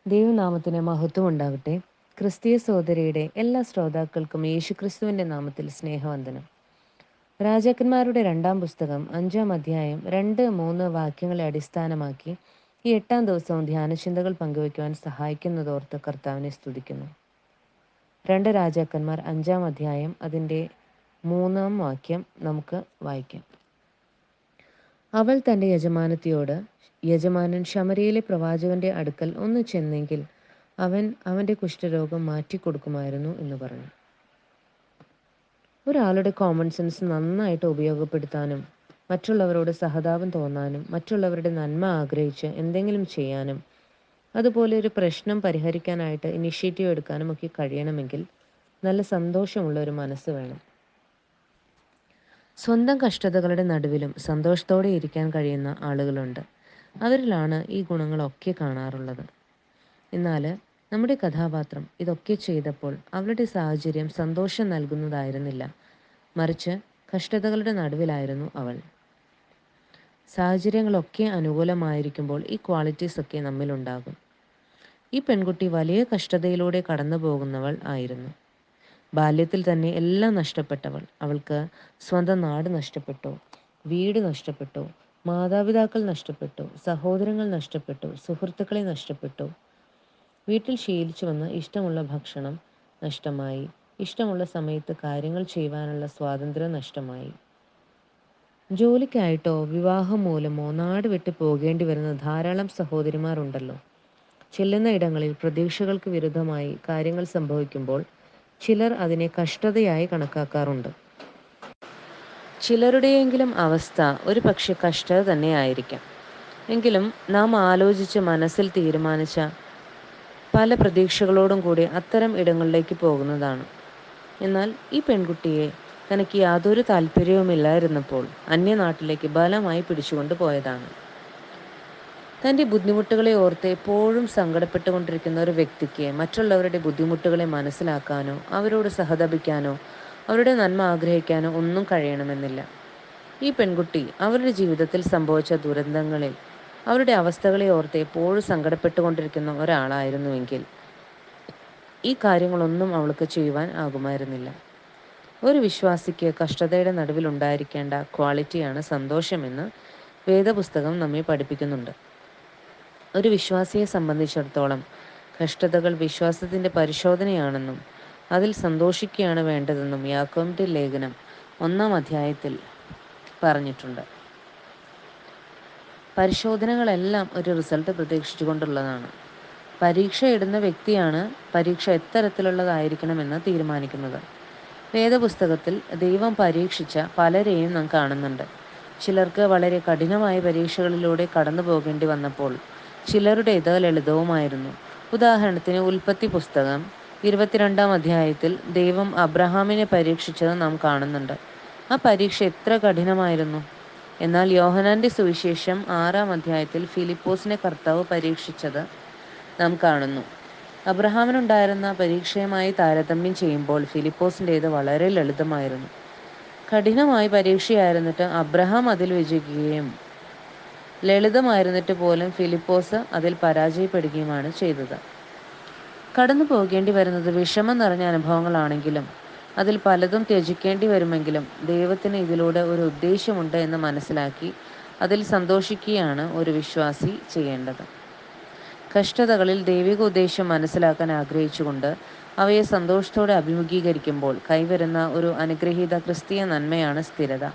ദൈവനാമത്തിന് മഹത്വം ഉണ്ടാകട്ടെ. ക്രിസ്തീയ സഹോദരിയുടെ എല്ലാ ശ്രോതാക്കൾക്കും യേശുക്രിസ്തുവിന്റെ നാമത്തിൽ സ്നേഹവന്ദനം. രാജാക്കന്മാരുടെ 2-ാം പുസ്തകം 5-ാം അധ്യായം 2-3 വാക്യങ്ങളെ അടിസ്ഥാനമാക്കി ഈ 8-ാം ദിവസവും ധ്യാനചിന്തകൾ പങ്കുവയ്ക്കുവാൻ സഹായിക്കുന്നതോർത്ത് കർത്താവിനെ സ്തുതിക്കുന്നു. 2 രാജാക്കന്മാർ 5-ാം അധ്യായം അതിൻ്റെ 3-ാം വാക്യം നമുക്ക് വായിക്കാം. അവൾ തൻ്റെ യജമാനത്തിയോട്, യജമാനൻ ശമര്യയിലെ പ്രവാചകന്റെ അടുക്കൽ ഒന്ന് ചെന്നെങ്കിൽ അവൻ അവൻ്റെ കുഷ്ഠരോഗം മാറ്റിക്കൊടുക്കുമായിരുന്നു എന്ന് പറഞ്ഞു. ഒരാളുടെ കോമൺ സെൻസ് നന്നായിട്ട് ഉപയോഗപ്പെടുത്താനും മറ്റുള്ളവരോട് സഹതാപം തോന്നാനും മറ്റുള്ളവരുടെ നന്മ ആഗ്രഹിച്ച് എന്തെങ്കിലും ചെയ്യാനും അതുപോലെ ഒരു പ്രശ്നം പരിഹരിക്കാനായിട്ട് ഇനിഷ്യേറ്റീവ് എടുക്കാനും ഒക്കെ കഴിയണമെങ്കിൽ നല്ല സന്തോഷമുള്ള ഒരു മനസ്സ് വേണം. സ്വന്തം കഷ്ടതകളുടെ നടുവിലും സന്തോഷത്തോടെ ഇരിക്കാൻ കഴിയുന്ന ആളുകളുണ്ട്. അവരിലാണ് ഈ ഗുണങ്ങളൊക്കെ കാണാറുള്ളത്. എന്നാൽ നമ്മുടെ കഥാപാത്രം ഇതൊക്കെ ചെയ്തപ്പോൾ അവളുടെ സാഹചര്യം സന്തോഷം നൽകുന്നതായിരുന്നില്ല, മറിച്ച് കഷ്ടതകളുടെ നടുവിലായിരുന്നു അവൾ. സാഹചര്യങ്ങളൊക്കെ അനുകൂലമായിരിക്കുമ്പോൾ ഈ ക്വാളിറ്റീസ് ഒക്കെ നമ്മിലുണ്ടാകും. ഈ പെൺകുട്ടി വലിയ കഷ്ടതയിലൂടെ കടന്നു പോകുന്നവൾ ആയിരുന്നു. ബാല്യത്തിൽ തന്നെ എല്ലാം നഷ്ടപ്പെട്ടവൾ. അവൾക്ക് സ്വന്തം നാട് നഷ്ടപ്പെട്ടു, വീട് നഷ്ടപ്പെട്ടു, മാതാപിതാക്കൾ നഷ്ടപ്പെട്ടു, സഹോദരങ്ങൾ നഷ്ടപ്പെട്ടു, സുഹൃത്തുക്കളെ നഷ്ടപ്പെട്ടു. വീട്ടിൽ ശീലിച്ചു വന്ന ഇഷ്ടമുള്ള ഭക്ഷണം നഷ്ടമായി, ഇഷ്ടമുള്ള സമയത്ത് കാര്യങ്ങൾ ചെയ്യുവാനുള്ള സ്വാതന്ത്ര്യം നഷ്ടമായി. ജോലിക്കായിട്ടോ വിവാഹം മൂലമോ നാട് വിട്ട് പോകേണ്ടി വരുന്ന ധാരാളം സഹോദരിമാരുണ്ടല്ലോ. ചെല്ലുന്ന ഇടങ്ങളിൽ പ്രതീക്ഷകൾക്ക് വിരുദ്ധമായി കാര്യങ്ങൾ സംഭവിക്കുമ്പോൾ ചിലർ അതിനെ കഷ്ടതയായി കണക്കാക്കാറുണ്ട്. ചിലരുടെയെങ്കിലും അവസ്ഥ ഒരു പക്ഷെ കഷ്ടത തന്നെയായിരിക്കാം. എങ്കിലും നാം ആലോചിച്ച് മനസ്സിൽ തീരുമാനിച്ച പല പ്രതീക്ഷകളോടും കൂടി അത്തരം ഇടങ്ങളിലേക്ക് പോകുന്നതാണ്. എന്നാൽ ഈ പെൺകുട്ടിയെ തനിക്ക് യാതൊരു താല്പര്യവുമില്ലായിരുന്നപ്പോൾ അന്യനാട്ടിലേക്ക് ബലമായി പിടിച്ചുകൊണ്ട് പോയതാണ്. തൻ്റെ ബുദ്ധിമുട്ടുകളെ ഓർത്ത് എപ്പോഴും സങ്കടപ്പെട്ടുകൊണ്ടിരിക്കുന്ന ഒരു വ്യക്തിക്ക് മറ്റുള്ളവരുടെ ബുദ്ധിമുട്ടുകളെ മനസ്സിലാക്കാനോ അവരോട് സഹതപിക്കാനോ അവരുടെ നന്മ ആഗ്രഹിക്കാനോ ഒന്നും കഴിയണമെന്നില്ല. ഈ പെൺകുട്ടി അവരുടെ ജീവിതത്തിൽ സംഭവിച്ച ദുരന്തങ്ങളിൽ അവരുടെ അവസ്ഥകളെ ഓർത്ത് എപ്പോഴും സങ്കടപ്പെട്ടുകൊണ്ടിരിക്കുന്ന ഒരാളായിരുന്നുവെങ്കിൽ ഈ കാര്യങ്ങളൊന്നും അവൾക്ക് ചെയ്യുവാൻ ആകുമായിരുന്നില്ല. ഒരു വിശ്വാസിക്ക് കഷ്ടതയുടെ നടുവിൽ ഉണ്ടായിരിക്കേണ്ട ക്വാളിറ്റിയാണ് സന്തോഷമെന്ന് വേദപുസ്തകം നമ്മെ പഠിപ്പിക്കുന്നുണ്ട്. ഒരു വിശ്വാസിയെ സംബന്ധിച്ചിടത്തോളം കഷ്ടതകൾ വിശ്വാസത്തിൻ്റെ പരിശോധനയാണെന്നും അതിൽ സന്തോഷിക്കുകയാണ് വേണ്ടതെന്നും യാക്കോബിൻ്റെ ലേഖനം 1-ാം അധ്യായത്തിൽ പറഞ്ഞിട്ടുണ്ട്. പരിശോധനകളെല്ലാം ഒരു റിസൾട്ട് പ്രതീക്ഷിച്ചുകൊണ്ടുള്ളതാണ്. പരീക്ഷ ഇടുന്ന വ്യക്തിയാണ് പരീക്ഷ എത്തരത്തിലുള്ളതായിരിക്കണമെന്ന് തീരുമാനിക്കുന്നത്. വേദപുസ്തകത്തിൽ ദൈവം പരീക്ഷിച്ച പലരെയും നാം കാണുന്നുണ്ട്. ചിലർക്ക് വളരെ കഠിനമായ പരീക്ഷകളിലൂടെ കടന്നു പോകേണ്ടി വന്നപ്പോൾ ചിലരുടേത് ലളിതവുമായിരുന്നു. ഉദാഹരണത്തിന് ഉൽപ്പത്തി പുസ്തകം 22-ാം അധ്യായത്തിൽ ദൈവം അബ്രഹാമിനെ പരീക്ഷിച്ചത് നാം കാണുന്നുണ്ട്. ആ പരീക്ഷ എത്ര കഠിനമായിരുന്നു! എന്നാൽ യോഹന്നാൻ്റെ സുവിശേഷം 6-ാം അധ്യായത്തിൽ ഫിലിപ്പോസിനെ കർത്താവ് പരീക്ഷിച്ചത് നാം കാണുന്നു. അബ്രഹാമിനുണ്ടായിരുന്ന പരീക്ഷയുമായി താരതമ്യം ചെയ്യുമ്പോൾ ഫിലിപ്പോസിൻ്റേത് വളരെ ലളിതമായിരുന്നു. കഠിനമായ പരീക്ഷയായിരുന്നിട്ട് അബ്രഹാം അതിൽ വിജയിക്കുകയും ലളിതമായിരുന്നിട്ട് പോലും ഫിലിപ്പോസ് അതിൽ പരാജയപ്പെടുകയുമാണ് ചെയ്തത്. കടന്നു പോകേണ്ടി വരുന്നത് വിഷമം നിറഞ്ഞ അനുഭവങ്ങളാണെങ്കിലും അതിൽ പലതും ത്യജിക്കേണ്ടി വരുമെങ്കിലും ദൈവത്തിന് ഇതിലൂടെ ഒരു ഉദ്ദേശമുണ്ട് എന്ന് മനസ്സിലാക്കി അതിൽ സന്തോഷിക്കുകയാണ് ഒരു വിശ്വാസി ചെയ്യേണ്ടത്. കഷ്ടതകളിൽ ദൈവിക ഉദ്ദേശം മനസ്സിലാക്കാൻ ആഗ്രഹിച്ചുകൊണ്ട് അവയെ സന്തോഷത്തോടെ അഭിമുഖീകരിക്കുമ്പോൾ കൈവരുന്ന ഒരു അനുഗ്രഹീത ക്രിസ്തീയ നന്മയാണ് സ്ഥിരത.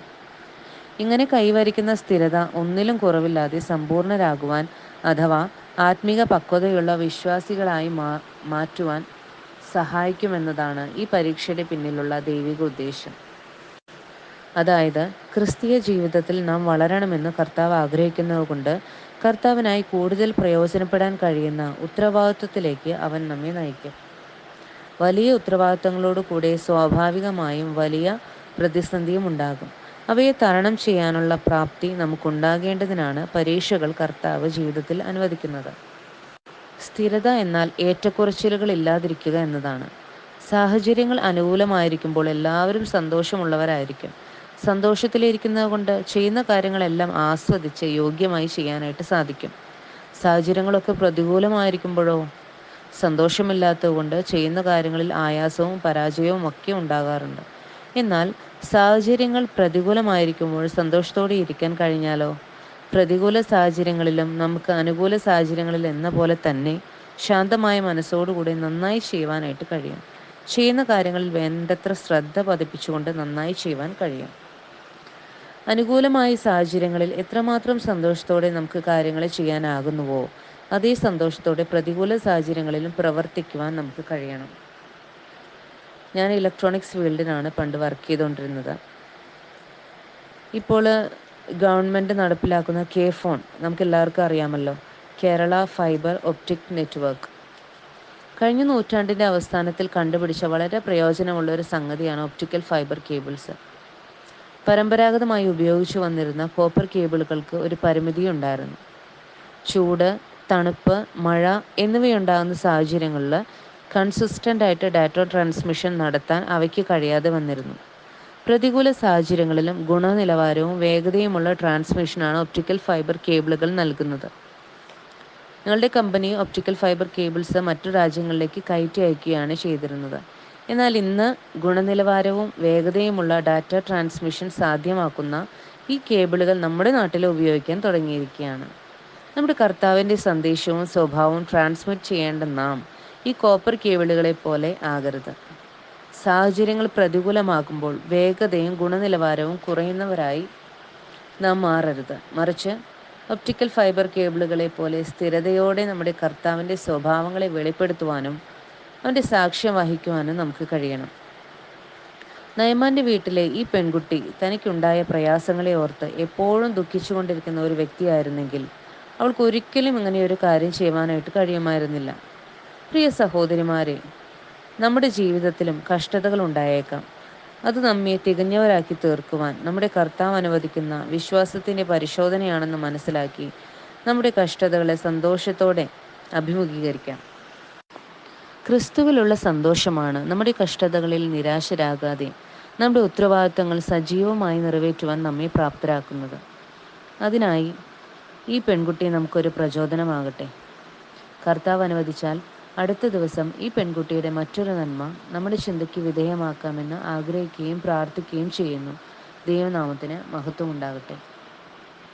ഇങ്ങനെ കൈവരിക്കുന്ന സ്ഥിരത ഒന്നിലും കുറവില്ലാതെ സമ്പൂർണ്ണരാകുവാൻ അഥവാ ആത്മീക പക്വതയുള്ള വിശ്വാസികളായി മാറ്റുവാൻ സഹായിക്കുമെന്നതാണ് ഈ പരീക്ഷയുടെ പിന്നിലുള്ള ദൈവിക ഉദ്ദേശം. അതായത് ക്രിസ്തീയ ജീവിതത്തിൽ നാം വളരണമെന്ന് കർത്താവ് ആഗ്രഹിക്കുന്നതുകൊണ്ട് കർത്താവിനായി കൂടുതൽ പ്രയോജനപ്പെടാൻ കഴിയുന്ന ഉത്തരവാദിത്വത്തിലേക്ക് അവൻ നമ്മെ നയിക്കും. വലിയ ഉത്തരവാദിത്തങ്ങളോട് കൂടെ സ്വാഭാവികമായും വലിയ പ്രതിസന്ധിയും ഉണ്ടാകും. അവയെ തരണം ചെയ്യാനുള്ള പ്രാപ്തി നമുക്കുണ്ടാകേണ്ടതിനാണ് പരീക്ഷകൾ കർത്താവ് ജീവിതത്തിൽ അനുവദിക്കുന്നത്. സ്ഥിരത എന്നാൽ ഏറ്റക്കുറച്ചിലുകൾ ഇല്ലാതിരിക്കുക എന്നതാണ്. സാഹചര്യങ്ങൾ അനുകൂലമായിരിക്കുമ്പോൾ എല്ലാവരും സന്തോഷമുള്ളവരായിരിക്കും. സന്തോഷത്തിലിരിക്കുന്നത് കൊണ്ട് ചെയ്യുന്ന കാര്യങ്ങളെല്ലാം ആസ്വദിച്ച് യോഗ്യമായി ചെയ്യാനായിട്ട് സാധിക്കും. സാഹചര്യങ്ങളൊക്കെ പ്രതികൂലമായിരിക്കുമ്പോഴോ സന്തോഷമില്ലാത്തതുകൊണ്ട് ചെയ്യുന്ന കാര്യങ്ങളിൽ ആയാസവും പരാജയവും ഒക്കെ ഉണ്ടാകാറുണ്ട്. എന്നാൽ സാഹചര്യങ്ങൾ പ്രതികൂലമായിരിക്കുമ്പോൾ സന്തോഷത്തോടെ ഇരിക്കാൻ കഴിഞ്ഞാലോ, പ്രതികൂല സാഹചര്യങ്ങളിലും നമുക്ക് അനുകൂല സാഹചര്യങ്ങളിൽ എന്ന പോലെ തന്നെ ശാന്തമായ മനസ്സോടുകൂടി നന്നായി ചെയ്യുവാനായിട്ട് കഴിയും. ചെയ്യുന്ന കാര്യങ്ങളിൽ വേണ്ടത്ര ശ്രദ്ധ പതിപ്പിച്ചുകൊണ്ട് നന്നായി ചെയ്യുവാൻ കഴിയും. അനുകൂലമായ സാഹചര്യങ്ങളിൽ എത്രമാത്രം സന്തോഷത്തോടെ നമുക്ക് കാര്യങ്ങൾ ചെയ്യാനാകുന്നുവോ, അതേ സന്തോഷത്തോടെ പ്രതികൂല സാഹചര്യങ്ങളിലും പ്രവർത്തിക്കുവാൻ നമുക്ക് കഴിയണം. ഞാൻ ഇലക്ട്രോണിക്സ് ഫീൽഡിലാണ് പണ്ട് വർക്ക് ചെയ്തുകൊണ്ടിരുന്നത്. ഇപ്പോൾ ഗവൺമെൻറ് നടപ്പിലാക്കുന്ന ഫോൺ നമുക്കെല്ലാവർക്കും അറിയാമല്ലോ, കേരള ഫൈബർ ഒപ്റ്റിക് നെറ്റ്വർക്ക്. കഴിഞ്ഞ നൂറ്റാണ്ടിൻ്റെ അവസാനത്തിൽ കണ്ടുപിടിച്ച വളരെ പ്രയോജനമുള്ള ഒരു സംഗതിയാണ് ഒപ്റ്റിക്കൽ ഫൈബർ കേബിൾസ്. പരമ്പരാഗതമായി ഉപയോഗിച്ചു വന്നിരുന്ന കോപ്പർ കേബിളുകൾക്ക് ഒരു പരിമിതിയുണ്ടായിരുന്നു. ചൂട്, തണുപ്പ്, മഴ എന്നിവയുണ്ടാകുന്ന സാഹചര്യങ്ങളിൽ കൺസിസ്റ്റൻ്റ് ആയിട്ട് ഡാറ്റ ട്രാൻസ്മിഷൻ നടത്താൻ അവയ്ക്ക് കഴിയാതെ വന്നിരുന്നു. പ്രതികൂല സാഹചര്യങ്ങളിലും ഗുണനിലവാരവും വേഗതയുമുള്ള ട്രാൻസ്മിഷനാണ് ഒപ്റ്റിക്കൽ ഫൈബർ കേബിളുകൾ നൽകുന്നത്. ഞങ്ങളുടെ കമ്പനി ഒപ്റ്റിക്കൽ ഫൈബർ കേബിൾസ് മറ്റു രാജ്യങ്ങളിലേക്ക് കയറ്റി അയക്കുകയാണ് ചെയ്തിരുന്നത്. എന്നാൽ ഇന്ന് ഗുണനിലവാരവും വേഗതയുമുള്ള ഡാറ്റ ട്രാൻസ്മിഷൻ സാധ്യമാക്കുന്ന ഈ കേബിളുകൾ നമ്മുടെ നാട്ടിൽ ഉപയോഗിക്കാൻ തുടങ്ങിയിരിക്കുകയാണ്. നമ്മുടെ കർത്താവിൻ്റെ സന്ദേശവും സ്വഭാവവും ട്രാൻസ്മിറ്റ് ചെയ്യേണ്ട നാം ഈ കോപ്പർ കേബിളുകളെ പോലെ ആകരുത്. സാഹചര്യങ്ങൾ പ്രതികൂലമാകുമ്പോൾ വേഗതയും ഗുണനിലവാരവും കുറയുന്നവരായി നാം മാറരുത്. മറിച്ച് ഒപ്റ്റിക്കൽ ഫൈബർ കേബിളുകളെ പോലെ സ്ഥിരതയോടെ നമ്മുടെ കർത്താവിൻ്റെ സ്വഭാവങ്ങളെ വെളിപ്പെടുത്തുവാനും അവൻ്റെ സാക്ഷ്യം വഹിക്കുവാനും നമുക്ക് കഴിയണം. നയമാൻ്റെ വീട്ടിലെ ഈ പെൺകുട്ടി തനിക്കുണ്ടായ പ്രയാസങ്ങളെ ഓർത്ത് എപ്പോഴും ദുഃഖിച്ചുകൊണ്ടിരിക്കുന്ന ഒരു വ്യക്തിയായിരുന്നെങ്കിൽ അവൾക്ക് ഒരിക്കലും ഇങ്ങനെയൊരു കാര്യം ചെയ്യുവാനായിട്ട് കഴിയുമായിരുന്നില്ല. പ്രിയ സഹോദരിമാരെ, നമ്മുടെ ജീവിതത്തിലും കഷ്ടതകൾ ഉണ്ടായേക്കാം. അത് നമ്മെ തികഞ്ഞവരാക്കി തീർക്കുവാൻ നമ്മുടെ കർത്താവ് അനുവദിക്കുന്ന വിശ്വാസത്തിൻ്റെ പരിശോധനയാണെന്ന് മനസ്സിലാക്കി നമ്മുടെ കഷ്ടതകളെ സന്തോഷത്തോടെ അഭിമുഖീകരിക്കാം. ക്രിസ്തുവിലുള്ള സന്തോഷമാണ് നമ്മുടെ കഷ്ടതകളിൽ നിരാശരാകാതെ നമ്മുടെ ഉത്തരവാദിത്തങ്ങൾ സജീവമായി നിറവേറ്റുവാൻ നമ്മെ പ്രാപ്തരാക്കുന്നത്. അതിനായി ഈ പെൺകുട്ടി നമുക്കൊരു പ്രചോദനമാകട്ടെ. കർത്താവ് അനുവദിച്ചാൽ അടുത്ത ദിവസം ഈ പെൺകുട്ടിയുടെ മറ്റൊരു നന്മ നമ്മുടെ ചിന്തയ്ക്ക് വിധേയമാക്കാമെന്ന് ആഗ്രഹിക്കുകയും പ്രാർത്ഥിക്കുകയും ചെയ്യുന്നു. ദൈവനാമത്തിന് മഹത്വം ഉണ്ടാകട്ടെ.